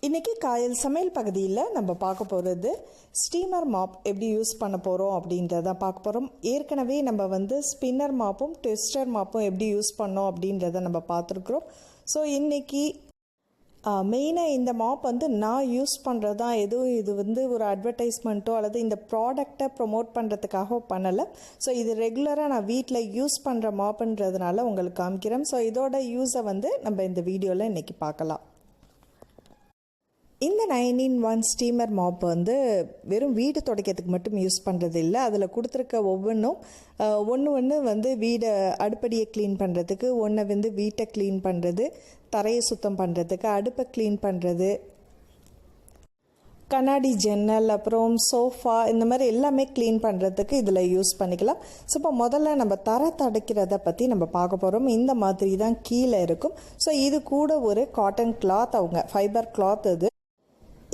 இன்றைக்கி காயல் சமையல் பகுதியில் நம்ம பார்க்க போகிறது ஸ்டீமர் மாப் எப்படி யூஸ் பண்ண போகிறோம் அப்படின்றத பார்க்க போகிறோம். ஏற்கனவே நம்ம ஸ்பின்னர் மாப்பும் ட்விஸ்டர் மாப்பும் எப்படி யூஸ் பண்ணோம் அப்படின்றத நம்ம பார்த்துருக்குறோம். ஸோ இன்றைக்கி மெயினாக இந்த மாப் நான் யூஸ் பண்ணுறது தான். எதுவும் இது ஒரு அட்வர்டைஸ்மெண்ட்டோ அல்லது இந்த ப்ராடக்டை ப்ரொமோட் பண்ணுறதுக்காக பண்ணலை. ஸோ இது ரெகுலராக நான் வீட்டில் யூஸ் பண்ணுற மாப்புன்றதுனால உங்களுக்கு காமிக்கிறேன். ஸோ இதோட யூஸை நம்ம இந்த வீடியோவில் இன்றைக்கி பார்க்கலாம். இந்த 9-in-1 ஸ்டீமர் மாப் வெறும் வீடு துடைக்கிறதுக்கு மட்டும் யூஸ் பண்ணுறது இல்லை. அதில் கொடுத்துருக்க ஒவ்வொன்றும் ஒன்று வீடை அடுப்படியை க்ளீன் பண்ணுறதுக்கு, ஒன்று வீட்டை க்ளீன் பண்ணுறது, தரையை சுத்தம் பண்ணுறதுக்கு, அடுப்பை க்ளீன் பண்ணுறது, கண்ணாடி ஜன்னல், அப்புறம் சோஃபா, இந்த மாதிரி எல்லாமே க்ளீன் பண்ணுறதுக்கு இதில் யூஸ் பண்ணிக்கலாம். ஸோ இப்போ முதல்ல நம்ம தரை துடைக்கிறத பற்றி நம்ம பார்க்க போகிறோம். இந்த மாதிரி தான் கீழே இருக்கும். ஸோ இது கூட ஒரு காட்டன் கிளாத், அவங்க ஃபைபர் கிளாத், இது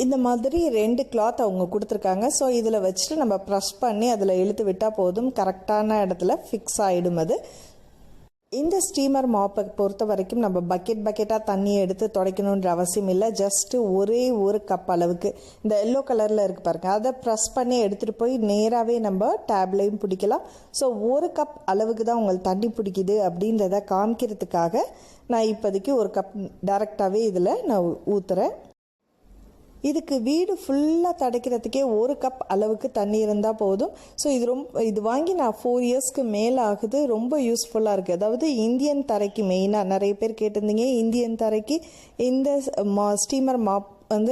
இந்த மாதிரி 2 கிளாத் அவங்க கொடுத்துருக்காங்க. ஸோ இதில் வச்சுட்டு நம்ம ப்ரெஸ் பண்ணி அதில் இழுத்து விட்டால் போதும், கரெக்டான இடத்துல ஃபிக்ஸ் ஆகிடும். அது இந்த ஸ்டீமர் மாப்பை பொறுத்த வரைக்கும் நம்ம பக்கெட்டாக தண்ணியை எடுத்து துடைக்கணுன்ற அவசியம் இல்லை. ஜஸ்ட்டு ஒரே ஒரு கப் அளவுக்கு, இந்த எல்லோ கலரில் இருக்குது பாருங்க, அதை ப்ரெஸ் பண்ணி எடுத்துகிட்டு போய் நேராகவே நம்ம டேப்லையும் பிடிக்கலாம். ஸோ ஒரு கப் அளவுக்கு தான் உங்களுக்கு தண்ணி பிடிக்குது அப்படின்றத காமிக்கிறதுக்காக நான் இப்போதைக்கு ஒரு கப் டைரெக்டாகவே இதில் நான் ஊற்றுறேன். இதுக்கு வீடு ஃபுல்லாக துடைக்கிறதுக்கே ஒரு கப் அளவுக்கு தண்ணி இருந்தால் போதும். ஸோ இது வாங்கி நான் 4 இயர்ஸ்க்கு மேலே ஆகுது. ரொம்ப யூஸ்ஃபுல்லாக இருக்குது. அதாவது இந்தியன் தரைக்கு மெயினாக நிறைய பேர் கேட்டிருந்தீங்க, இந்தியன் தரைக்கு இந்த ஸ்டீமர் மாப்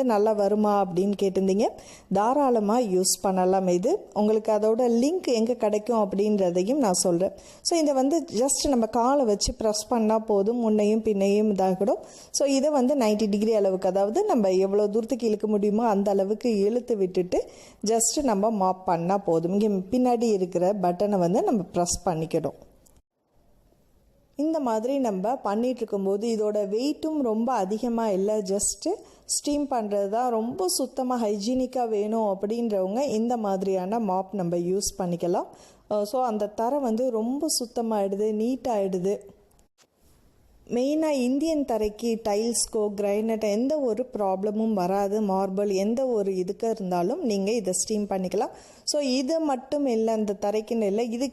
நல்லா வருமா அப்படின்னு கேட்டிருந்தீங்க. தாராளமாக யூஸ் பண்ணலாம். இது உங்களுக்கு அதோட லிங்க் எங்கே கிடைக்கும் அப்படின்றதையும் நான் சொல்கிறேன். ஸோ இதை ஜஸ்ட் நம்ம காலை வச்சு ப்ரெஸ் பண்ணால் போதும், முன்னையும் பின்னையும் இதாகிடும். ஸோ இதை 90 டிகிரி அளவுக்கு, அதாவது நம்ம எவ்வளோ தூரத்துக்கு இழுக்க முடியுமோ அந்த அளவுக்கு இழுத்து விட்டுட்டு ஜஸ்ட்டு நம்ம மாப் பண்ணால் போதும். இங்கே பின்னாடி இருக்கிற பட்டனை நம்ம ப்ரெஸ் பண்ணிக்கணும். இந்த மாதிரி நம்ம பண்ணிகிட்டு இருக்கும்போது இதோட வெயிட்டும் ரொம்ப அதிகமாக இல்லை. ஜஸ்ட்டு ஸ்டீம் பண்ணுறது தான். ரொம்ப சுத்தமாக ஹைஜீனிக்காக வேணும் அப்படின்றவங்க இந்த மாதிரியான மாப் நம்ம யூஸ் பண்ணிக்கலாம். ஸோ அந்த தரை ரொம்ப சுத்தமாகிடுது, நீட்டாகிடுது. மெயினாக இந்தியன் தரைக்கு டைல்ஸ்க்கோ கிரைனட் எந்த ஒரு ப்ராப்ளமும் வராது. மார்பிள் எந்த ஒரு இதுக்கு இருந்தாலும் நீங்கள் இதை ஸ்டீம் பண்ணிக்கலாம். ஸோ இது மட்டும் இல்லை, இந்த தரைக்குன்னு இல்லை, இது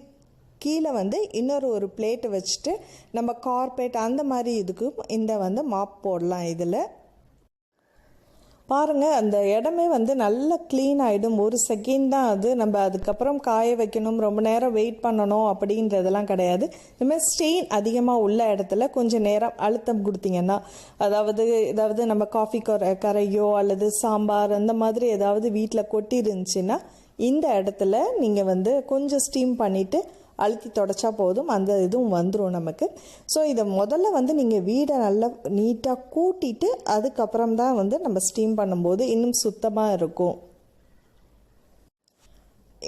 கீழே இன்னொரு ஒரு பிளேட்டு வச்சுட்டு நம்ம கார்பெட் அந்த மாதிரி இதுக்கும் இந்த மாப் போடலாம். இதில் பாருங்கள், அந்த இடமே நல்லா க்ளீன் ஆகிடும். ஒரு செகண்ட் தான் அது. நம்ம அதுக்கப்புறம் காய வைக்கணும், ரொம்ப நேரம் வெயிட் பண்ணணும் அப்படின்றதெல்லாம் கிடையாது. இதுமாதிரி ஸ்டெயின் அதிகமாக உள்ள இடத்துல கொஞ்சம் நேரம் அழுத்தம் கொடுத்தீங்கன்னா, அதாவது நம்ம காஃபி கரையோ அல்லது சாம்பார் அந்த மாதிரி ஏதாவது வீட்டில் கொட்டி இருந்துச்சுன்னா இந்த இடத்துல நீங்கள் கொஞ்சம் ஸ்டீம் பண்ணிவிட்டு அழுத்தி தொடச்சா போதும், அந்த இதுவும் வந்துடும் நமக்கு. ஸோ இதை முதல்ல நீங்கள் வீடை நல்லா நீட்டாக கூட்டிட்டு அதுக்கப்புறம் தான் நம்ம ஸ்டீம் பண்ணும்போது இன்னும் சுத்தமாக இருக்கும்.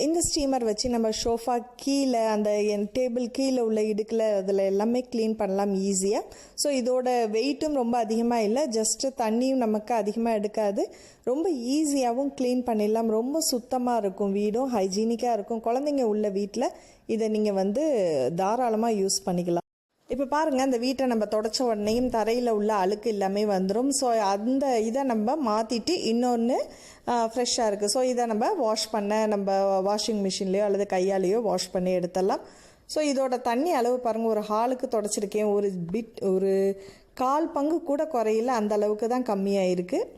இந்த ஸ்டீமர் வச்சு நம்ம ஷோஃபா கீழே, அந்த டேபிள் கீழே உள்ள இடுக்கில், அதில் எல்லாமே க்ளீன் பண்ணலாம் ஈஸியாக. ஸோ இதோட வெயிட்டும் ரொம்ப அதிகமாக இல்லை, ஜஸ்ட்டு தண்ணியும் நமக்கு அதிகமாக எடுக்காது. ரொம்ப ஈஸியாகவும் க்ளீன் பண்ணிடலாம். ரொம்ப சுத்தமாக இருக்கும், வீடும் ஹைஜீனிக்காக இருக்கும். குழந்தைங்க உள்ள வீட்டில் இதை நீங்கள் தாராளமாக யூஸ் பண்ணிக்கலாம். இப்போ பாருங்கள், அந்த வீட்டை நம்ம தொடச்ச உடனேயும் தரையில் உள்ள அழுக்கு எல்லாமே வந்துடும். ஸோ அந்த இதை நம்ம மாற்றிட்டு இன்னொன்று ஃப்ரெஷ்ஷாக இருக்குது. ஸோ இதை நம்ம நம்ம வாஷிங் மிஷின்லேயோ அல்லது கையாலேயோ வாஷ் பண்ணி எடுத்துடலாம். ஸோ இதோட தண்ணி அளவு பாருங்கள், ஒரு ஹாலுக்கு தொடச்சிருக்கேன், ஒரு 1/4 பங்கு கூட குறையில, அந்த அளவுக்கு தான் கம்மியாக இருக்குது.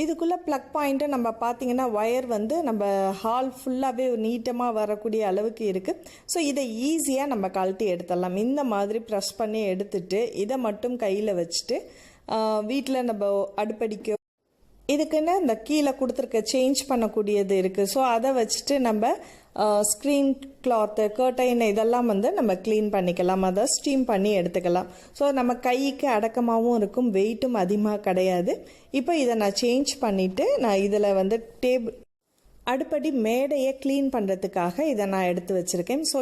இதுக்குள்ளே ப்ளக் பாயிண்ட்டு நம்ம பார்த்திங்கன்னா ஒயர் நம்ம ஹால் ஃபுல்லாகவே நீட்டமாக வரக்கூடிய அளவுக்கு இருக்குது. ஸோ இதை ஈஸியாக நம்ம கழட்டி எடுத்துடலாம். இந்த மாதிரி ப்ரெஸ் பண்ணி எடுத்துட்டு இதை மட்டும் கையில் வச்சுட்டு வீட்டில் நம்ம அடுப்படிக்க இதுக்குன்னு இந்த கீழே கொடுத்துருக்க சேஞ்ச் பண்ணக்கூடியது இருக்குது. ஸோ அதை வச்சுட்டு நம்ம ஸ்க்ரீன் கிளாத்து, கர்டைன் இதெல்லாம் நம்ம க்ளீன் பண்ணிக்கலாம், அதை ஸ்டீம் பண்ணி எடுத்துக்கலாம். ஸோ நம்ம கைக்கு அடக்கமாகவும் இருக்கும், வெயிட்டும் அதிகமாக கிடையாது. இப்போ இதை நான் சேஞ்ச் பண்ணிவிட்டு நான் இதில் அடுப்படி மேடையை க்ளீன் பண்ணுறதுக்காக இதை நான் எடுத்து வச்சுருக்கேன். ஸோ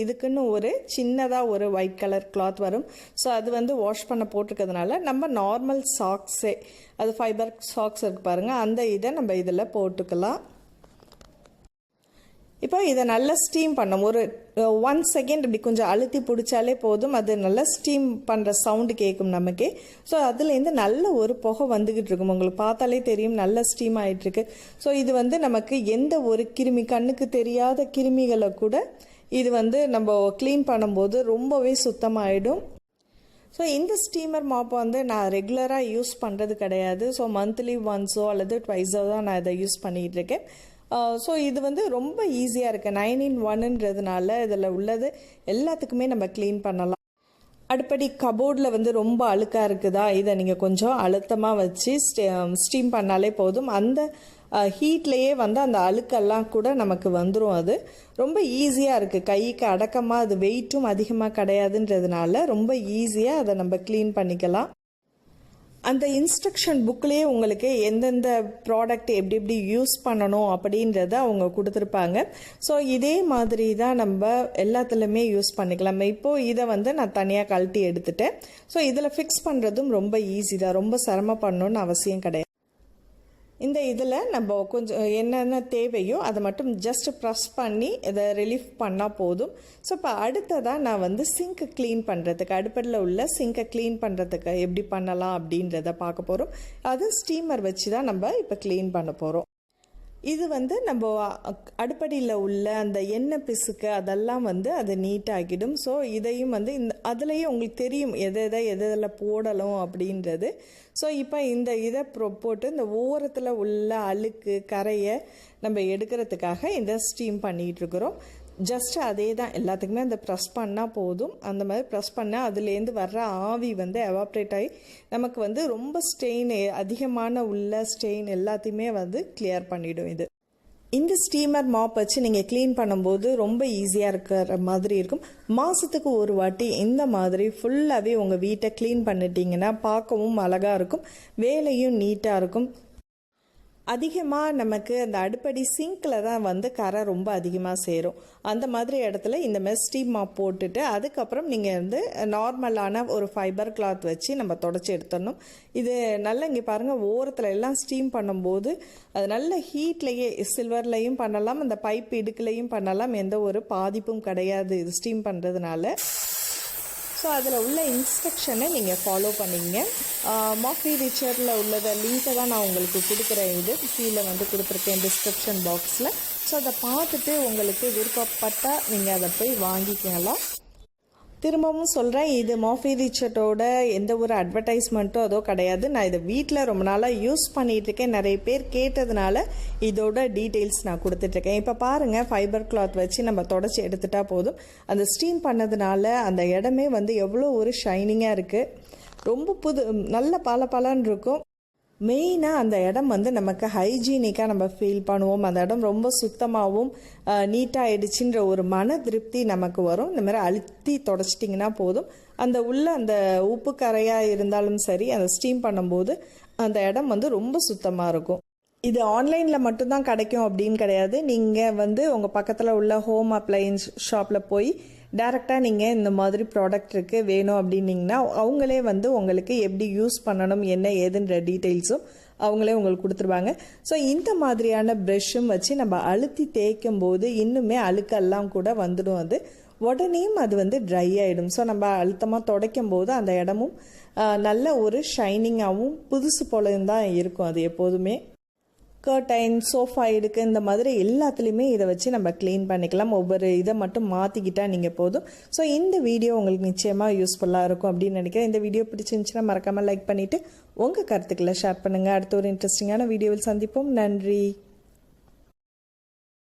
இதுக்குன்னு ஒரு சின்னதாக ஒரு ஒயிட் கலர் கிளாத் வரும். ஸோ அது வாஷ் பண்ண போட்டிருக்கிறதுனால நம்ம நார்மல் சாக்ஸே, அது ஃபைபர் சாக்ஸ் இருக்குது பாருங்கள், அந்த இதை நம்ம இதில் போட்டுக்கலாம். இப்போ இதை நல்லா ஸ்டீம் பண்ணணும். ஒரு 1 செகண்ட் இப்படி கொஞ்சம் அழுத்தி பிடிச்சாலே போதும், அது நல்லா ஸ்டீம் பண்ணுற சவுண்டு கேட்கும் நமக்கே. ஸோ அதுலேருந்து நல்ல ஒரு புகை வந்துக்கிட்டு இருக்கும், உங்களுக்கு பார்த்தாலே தெரியும் நல்ல ஸ்டீம் ஆகிட்டுருக்கு. ஸோ இது வந்து நமக்கு எந்த ஒரு கிருமி, கண்ணுக்கு தெரியாத கிருமிகளை கூட இது வந்து நம்ம க்ளீன் பண்ணும்போது ரொம்பவே சுத்தமாகிடும். ஸோ இந்த ஸ்டீமர் மாப் வந்து நான் ரெகுலராக யூஸ் பண்ணுறது கிடையாது. ஸோ மந்த்லி ஒன்ஸோ அல்லது ட்வைஸோ தான் நான் இதை யூஸ் பண்ணிகிட்டு இருக்கேன். ஸோ இது வந்து ரொம்ப ஈஸியாக இருக்குது. 9 in 1ன்றதுனால இதில் உள்ளது எல்லாத்துக்குமே நம்ம க்ளீன் பண்ணலாம். அடுப்படி கபோர்டில் வந்து ரொம்ப அழுக்காக இருக்குதா, இதை நீங்கள் கொஞ்சம் அழுத்தமாக வச்சு ஸ்டீம் பண்ணாலே போதும். அந்த ஹீட்லேயே வந்து அந்த அழுக்கெல்லாம் கூட நமக்கு வந்துடும். அது ரொம்ப ஈஸியாக இருக்குது, கைக்கு அடக்கமாக, அது வெயிட்டும் அதிகமாக கிடையாதுன்றதுனால ரொம்ப ஈஸியாக அதை நம்ம க்ளீன் பண்ணிக்கலாம். அந்த இன்ஸ்ட்ரக்ஷன் புக்லேயே உங்களுக்கு எந்தெந்த ப்ராடக்ட் எப்படி எப்படி யூஸ் பண்ணணும் அப்படின்றத அவங்க கொடுத்துருப்பாங்க. ஸோ இதே மாதிரி தான் நம்ம எல்லாத்துலேயுமே யூஸ் பண்ணிக்கலாம். இப்போது இதை வந்து நான் தனியாக கழட்டி எடுத்துட்டேன். ஸோ இதில் ஃபிக்ஸ் பண்ணுறதும் ரொம்ப ஈஸி தான், ரொம்ப சிரமப்படணும்னு அவசியம் கிடையாது. இந்த இதில் நம்ம கொஞ்சம் என்னென்ன தேவையோ அதை மட்டும் ஜஸ்ட் ப்ரெஸ் பண்ணி இதை ரிலீஃப் பண்ணால் போதும். ஸோ இப்போ அடுத்ததாக நான் வந்து சிங்க்கை க்ளீன் பண்ணுறதுக்கு, அடுப்படியில் உள்ள சிங்க்கை க்ளீன் பண்ணுறதுக்கு எப்படி பண்ணலாம் அப்படின்றத பார்க்க போகிறோம். அது ஸ்டீமர் வச்சு தான் நம்ம இப்போ க்ளீன் பண்ண போகிறோம். இது வந்து நம்ம அடுப்படியில் உள்ள அந்த எண்ணெய் பிசுக்கு அதெல்லாம் வந்து அது நீட்டாகிடும். ஸோ இதையும் வந்து அதுலேயும் உங்களுக்கு தெரியும் எதில் போடலாம் அப்படின்றது. ஸோ இப்போ இந்த இதை போட்டு இந்த ஓரத்தில் உள்ள அழுக்கு கரையை நம்ம எடுக்கிறதுக்காக இந்த ஸ்டீம் பண்ணிகிட்ருக்குறோம். ஜஸ்ட் அதே தான் எல்லாத்துக்குமே அந்த ப்ரெஸ் பண்ணால் போதும். அந்த மாதிரி ப்ரெஸ் பண்ணால் அதுலேருந்து வர்ற ஆவி வந்து எவாப்ரேட் ஆகி நமக்கு வந்து ரொம்ப ஸ்டெயின், அதிகமான உள்ள ஸ்டெயின் எல்லாத்தையுமே வந்து கிளியர் பண்ணிவிடும். இந்த ஸ்டீமர் மாப் வச்சு நீங்கள் க்ளீன் பண்ணும்போது ரொம்ப ஈஸியாக இருக்கிற மாதிரி இருக்கும். மாதத்துக்கு ஒரு வாட்டி இந்த மாதிரி ஃபுல்லாகவே உங்கள் வீட்டை க்ளீன் பண்ணிட்டீங்கன்னா பார்க்கவும் அழகாக இருக்கும், வேலையும் நீட்டாக இருக்கும். அதிகமாக நமக்கு அந்த அடுப்படி சிங்கில் தான் வந்து கரை ரொம்ப அதிகமாக சேரும். அந்த மாதிரி இடத்துல இந்த மாதிரி ஸ்டீம் மாப் போட்டுட்டு அதுக்கப்புறம் நீங்கள் வந்து நார்மலான ஒரு ஃபைபர் கிளாத் வச்சு நம்ம தொடச்சி எடுத்துடணும். இது நல்லா இங்கே பாருங்கள், ஓரத்தில் எல்லாம் ஸ்டீம் பண்ணும்போது அது நல்ல ஹீட்லேயே சில்வர்லையும் பண்ணலாம், அந்த பைப் இடுக்குலையும் பண்ணலாம், எந்த ஒரு பாதிப்பும் கிடையாது இது ஸ்டீம் பண்ணுறதுனால. ஸோ அதில் உள்ள இன்ஸ்ட்ரக்ஷனை நீங்கள் ஃபாலோ பண்ணிங்க. மாஃபி ரிச்சரில் உள்ளதை லிங்க்கை தான் நான் உங்களுக்கு கொடுக்குறேன். இது கீழே வந்து கொடுத்துருக்கேன் டிஸ்கிரிப்ஷன் பாக்ஸில். ஸோ அதை பார்த்துட்டு உங்களுக்கு விருப்பப்பட்டால் நீங்கள் அதை போய் வாங்கிக்கலாம். திரும்பவும் சொல்கிறேன், இது மாஃபி ரிச்சர்ட்டோட எந்த ஒரு அட்வர்டைஸ்மெண்ட்டும் அதோ கிடையாது. நான் இதை வீட்டில் ரொம்ப நாளாக யூஸ் பண்ணிகிட்ருக்கேன். நிறைய பேர் கேட்டதுனால இதோட டீட்டெயில்ஸ் நான் கொடுத்துட்ருக்கேன். இப்போ பாருங்கள், ஃபைபர் கிளாத் வச்சு நம்ம தொடச்சி எடுத்துட்டா போதும். அந்த ஸ்டீம் பண்ணதுனால அந்த இடமே வந்து எவ்வளோ ஒரு ஷைனிங்காக இருக்குது, ரொம்ப நல்ல பளபளன்னு இருக்கும். மெயினாக அந்த இடம் வந்து நமக்கு ஹைஜீனிக்காக நம்ம ஃபீல் பண்ணுவோம். அந்த இடம் ரொம்ப சுத்தமாகவும் நீட்டாகிடுச்சின்ற ஒரு மன திருப்தி நமக்கு வரும். இந்த மாதிரி அழுத்தி தொடச்சிட்டிங்கன்னா போதும். அந்த உள்ள அந்த உப்பு கரையாக இருந்தாலும் சரி, அந்த ஸ்டீம் பண்ணும்போது அந்த இடம் வந்து ரொம்ப சுத்தமாக இருக்கும். இது ஆன்லைனில் மட்டும்தான் கிடைக்கும் அப்படின்னு கிடையாது. நீங்கள் வந்து உங்கள் பக்கத்தில் உள்ள ஹோம் அப்ளையன்ஸ் ஷாப்பில் போய் டைரெக்டாக நீங்கள் இந்த மாதிரி ப்ராடக்ட் இருக்குது வேணும் அப்படின்னிங்கன்னா அவங்களே வந்து உங்களுக்கு எப்படி யூஸ் பண்ணணும் என்ன ஏதுன்ற டீட்டெயில்ஸும் அவங்களே உங்களுக்கு கொடுத்துருவாங்க. ஸோ இந்த மாதிரியான ப்ரெஷ்ஷும் வச்சு நம்ம அழுத்தி தேய்க்கும் போது இன்னுமே அழுக்கெல்லாம் கூட வந்துடும். அது உடனேயும் அது வந்து ட்ரை ஆகிடும். ஸோ நம்ம அழுத்தமாக துடைக்கும் போது அந்த இடமும் நல்ல ஒரு ஷைனிங்காகவும் புதுசு போலயும் தான் இருக்கும். அது எப்போதுமே கர்டைன், சோஃபா இடுக்கு, இந்த மாதிரி எல்லாத்துலேயுமே இதை வச்சு நம்ம க்ளீன் பண்ணிக்கலாம். ஒவ்வொரு இதை மட்டும் மாற்றிக்கிட்டால் நீங்கள் போதும். ஸோ இந்த வீடியோ உங்களுக்கு நிச்சயமாக யூஸ்ஃபுல்லாக இருக்கும் அப்படின்னு நினைக்கிறேன். இந்த வீடியோ பிடிச்சிருந்துச்சுன்னா மறக்காமல் லைக் பண்ணிவிட்டு உங்கள் கருத்துக்களை ஷேர் பண்ணுங்கள். அடுத்த ஒரு இன்ட்ரெஸ்டிங்கான வீடியோவில் சந்திப்போம். நன்றி.